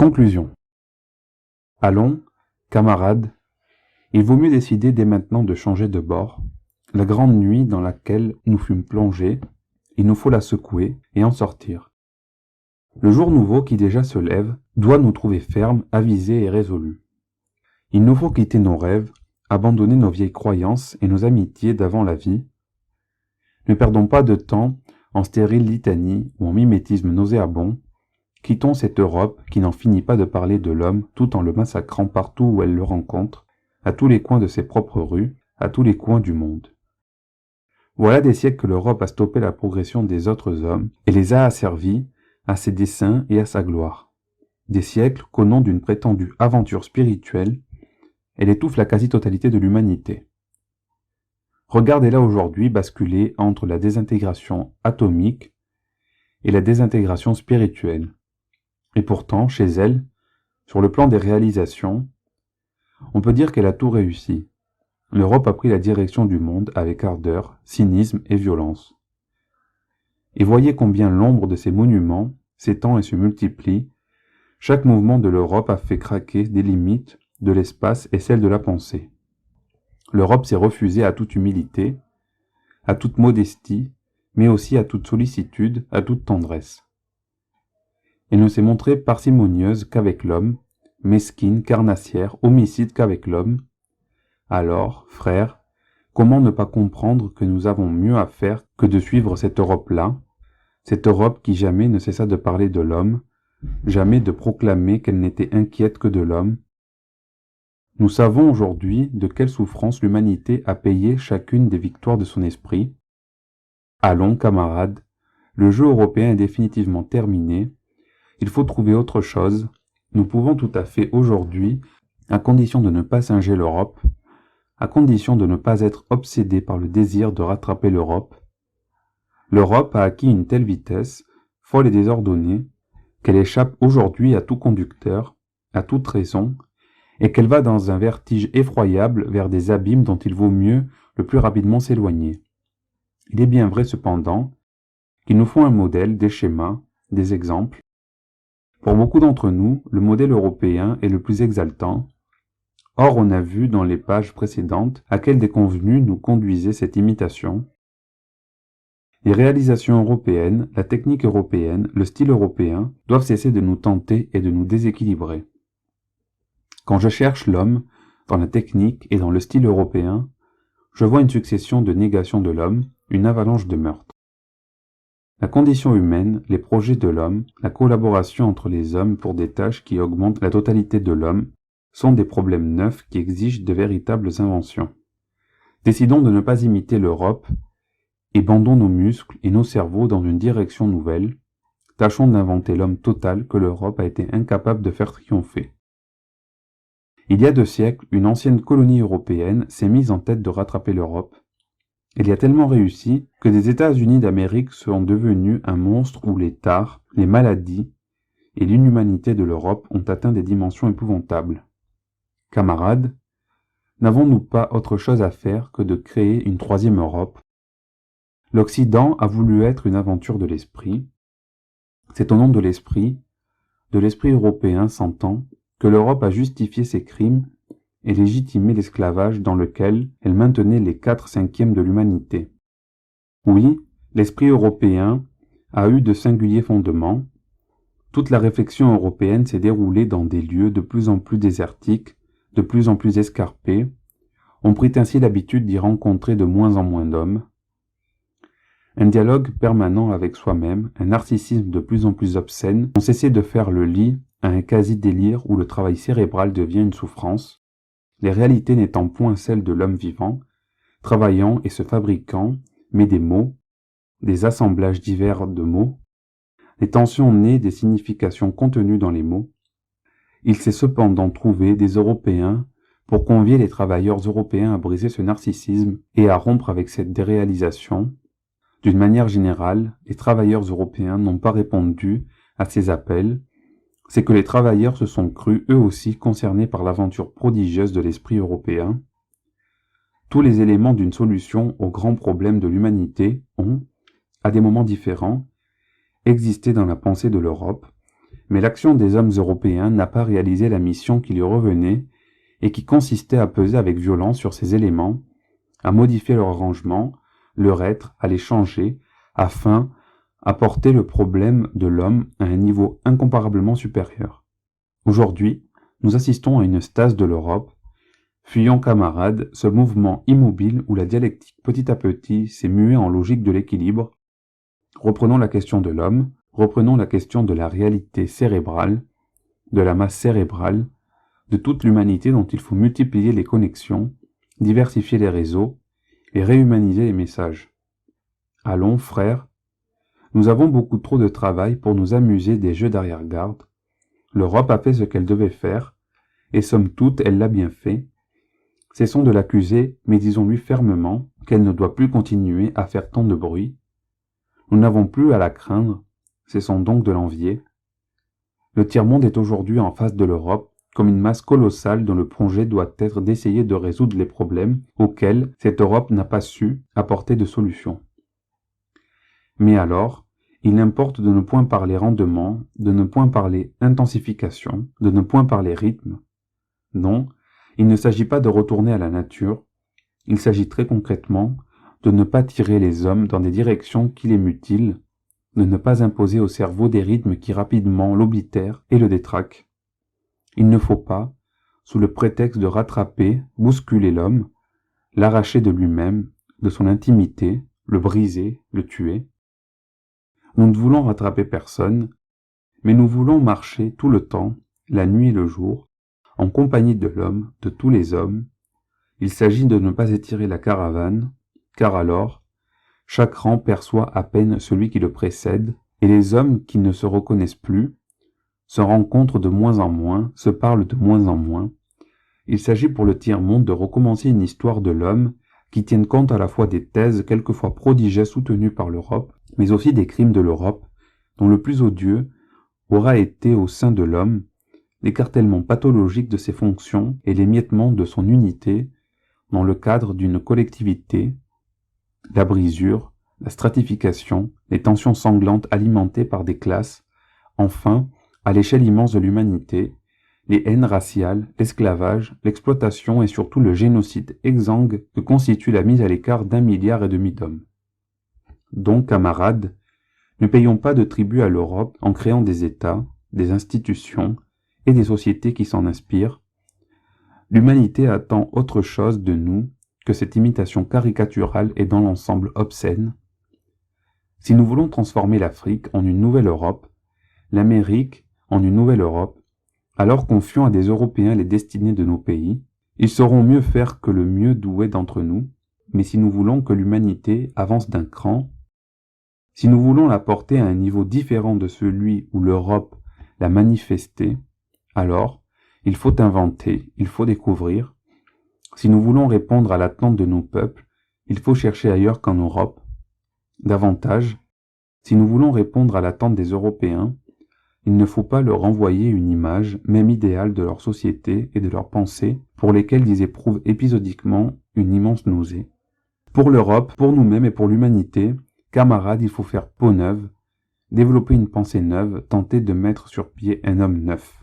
Conclusion. Allons, camarades, il vaut mieux décider dès maintenant de changer de bord. La grande nuit dans laquelle nous fûmes plongés, il nous faut la secouer et en sortir. Le jour nouveau qui déjà se lève doit nous trouver fermes, avisés et résolus. Il nous faut quitter nos rêves, abandonner nos vieilles croyances et nos amitiés d'avant la vie. Ne perdons pas de temps en stériles litanies ou en mimétisme nauséabond. Quittons cette Europe qui n'en finit pas de parler de l'homme tout en le massacrant partout où elle le rencontre, à tous les coins de ses propres rues, à tous les coins du monde. Voilà des siècles que l'Europe a stoppé la progression des autres hommes et les a asservis à ses desseins et à sa gloire. Des siècles qu'au nom d'une prétendue aventure spirituelle, elle étouffe la quasi-totalité de l'humanité. Regardez-la aujourd'hui basculer entre la désintégration atomique et la désintégration spirituelle. Et pourtant, chez elle, sur le plan des réalisations, on peut dire qu'elle a tout réussi. L'Europe a pris la direction du monde avec ardeur, cynisme et violence. Et voyez combien l'ombre de ces monuments s'étend et se multiplie. Chaque mouvement de l'Europe a fait craquer des limites de l'espace et celles de la pensée. L'Europe s'est refusée à toute humilité, à toute modestie, mais aussi à toute sollicitude, à toute tendresse. Elle ne s'est montrée parcimonieuse qu'avec l'homme, mesquine, carnassière, homicide qu'avec l'homme. Alors, frères, comment ne pas comprendre que nous avons mieux à faire que de suivre cette Europe-là, cette Europe qui jamais ne cessa de parler de l'homme, jamais de proclamer qu'elle n'était inquiète que de l'homme. Nous savons aujourd'hui de quelle souffrance l'humanité a payé chacune des victoires de son esprit. Allons, camarades, le jeu européen est définitivement terminé. Il faut trouver autre chose. Nous pouvons tout à fait aujourd'hui, à condition de ne pas singer l'Europe, à condition de ne pas être obsédé par le désir de rattraper l'Europe. L'Europe a acquis une telle vitesse, folle et désordonnée, qu'elle échappe aujourd'hui à tout conducteur, à toute raison, et qu'elle va dans un vertige effroyable vers des abîmes dont il vaut mieux le plus rapidement s'éloigner. Il est bien vrai cependant qu'il nous faut un modèle, des schémas, des exemples. Pour beaucoup d'entre nous, le modèle européen est le plus exaltant. Or, on a vu dans les pages précédentes à quelle déconvenue nous conduisait cette imitation. Les réalisations européennes, la technique européenne, le style européen doivent cesser de nous tenter et de nous déséquilibrer. Quand je cherche l'homme, dans la technique et dans le style européen, je vois une succession de négations de l'homme, une avalanche de meurtres. La condition humaine, les projets de l'homme, la collaboration entre les hommes pour des tâches qui augmentent la totalité de l'homme, sont des problèmes neufs qui exigent de véritables inventions. Décidons de ne pas imiter l'Europe et bandons nos muscles et nos cerveaux dans une direction nouvelle. Tâchons d'inventer l'homme total que l'Europe a été incapable de faire triompher. Il y a 2 siècles, une ancienne colonie européenne s'est mise en tête de rattraper l'Europe. Elle y a tellement réussi que des États-Unis d'Amérique sont devenus un monstre où les tares, les maladies et l'inhumanité de l'Europe ont atteint des dimensions épouvantables. Camarades, n'avons-nous pas autre chose à faire que de créer une 3e Europe? L'Occident a voulu être une aventure de l'esprit. C'est au nom de l'esprit européen s'entend, que l'Europe a justifié ses crimes et légitimé l'esclavage dans lequel elle maintenait les 4/5 de l'humanité. Oui, l'esprit européen a eu de singuliers fondements. Toute la réflexion européenne s'est déroulée dans des lieux de plus en plus désertiques, de plus en plus escarpés. On prit ainsi l'habitude d'y rencontrer de moins en moins d'hommes. Un dialogue permanent avec soi-même, un narcissisme de plus en plus obscène, ont cessé de faire le lit à un quasi-délire où le travail cérébral devient une souffrance, les réalités n'étant point celles de l'homme vivant, travaillant et se fabriquant, mais des mots, des assemblages divers de mots, les tensions nées des significations contenues dans les mots. Il s'est cependant trouvé des Européens pour convier les travailleurs européens à briser ce narcissisme et à rompre avec cette déréalisation. D'une manière générale, les travailleurs européens n'ont pas répondu à ces appels. C'est que les travailleurs se sont crus eux aussi concernés par l'aventure prodigieuse de l'esprit européen. Tous les éléments d'une solution aux grands problèmes de l'humanité ont, à des moments différents, existé dans la pensée de l'Europe, Mais l'action des hommes européens n'a pas réalisé la mission qui lui revenait et qui consistait à peser avec violence sur ces éléments, à modifier leur arrangement, leur être, à les changer, afin à porter le problème de l'homme à un niveau incomparablement supérieur. Aujourd'hui, nous assistons à une stase de l'Europe. Fuyons camarades, ce mouvement immobile où la dialectique petit à petit s'est muée en logique de l'équilibre. Reprenons la question de l'homme, reprenons la question de la réalité cérébrale, de la masse cérébrale, de toute l'humanité dont il faut multiplier les connexions, diversifier les réseaux et réhumaniser les messages. Allons, frères, nous avons beaucoup trop de travail pour nous amuser des jeux d'arrière-garde. L'Europe a fait ce qu'elle devait faire, et somme toute, elle l'a bien fait. Cessons de l'accuser, mais disons-lui fermement qu'elle ne doit plus continuer à faire tant de bruit. Nous n'avons plus à la craindre, cessons donc de l'envier. Le tiers-monde est aujourd'hui en face de l'Europe, comme une masse colossale dont le projet doit être d'essayer de résoudre les problèmes auxquels cette Europe n'a pas su apporter de solution. Mais alors, il importe de ne point parler rendement, de ne point parler intensification, de ne point parler rythme. Non, il ne s'agit pas de retourner à la nature, il s'agit très concrètement de ne pas tirer les hommes dans des directions qui les mutilent, de ne pas imposer au cerveau des rythmes qui rapidement l'oblitèrent et le détraquent. Il ne faut pas, sous le prétexte de rattraper, bousculer l'homme, l'arracher de lui-même, de son intimité, le briser, le tuer. Nous ne voulons rattraper personne, mais nous voulons marcher tout le temps, la nuit et le jour, en compagnie de l'homme, de tous les hommes. Il s'agit de ne pas étirer la caravane, car alors, chaque rang perçoit à peine celui qui le précède, et les hommes qui ne se reconnaissent plus se rencontrent de moins en moins, se parlent de moins en moins. Il s'agit pour le tiers-monde de recommencer une histoire de l'homme qui tienne compte à la fois des thèses quelquefois prodigieuses soutenues par l'Europe, mais aussi des crimes de l'Europe, dont le plus odieux aura été au sein de l'homme l'écartèlement pathologique de ses fonctions et l'émiettement de son unité dans le cadre d'une collectivité, la brisure, la stratification, les tensions sanglantes alimentées par des classes, enfin, à l'échelle immense de l'humanité, les haines raciales, l'esclavage, l'exploitation et surtout le génocide exsangue que constitue la mise à l'écart d'1,5 milliard d'hommes. Donc, camarades, ne payons pas de tribut à l'Europe en créant des États, des institutions et des sociétés qui s'en inspirent. L'humanité attend autre chose de nous que cette imitation caricaturale et dans l'ensemble obscène. Si nous voulons transformer l'Afrique en une nouvelle Europe, l'Amérique en une nouvelle Europe, alors confions à des Européens les destinées de nos pays. Ils sauront mieux faire que le mieux doué d'entre nous, mais si nous voulons que l'humanité avance d'un cran, si nous voulons la porter à un niveau différent de celui où l'Europe l'a manifesté, alors il faut inventer, il faut découvrir. Si nous voulons répondre à l'attente de nos peuples, il faut chercher ailleurs qu'en Europe. Davantage, si nous voulons répondre à l'attente des Européens, il ne faut pas leur renvoyer une image, même idéale, de leur société et de leurs pensées, pour lesquelles ils éprouvent épisodiquement une immense nausée. Pour l'Europe, pour nous-mêmes et pour l'humanité, camarades, il faut faire peau neuve, développer une pensée neuve, tenter de mettre sur pied un homme neuf.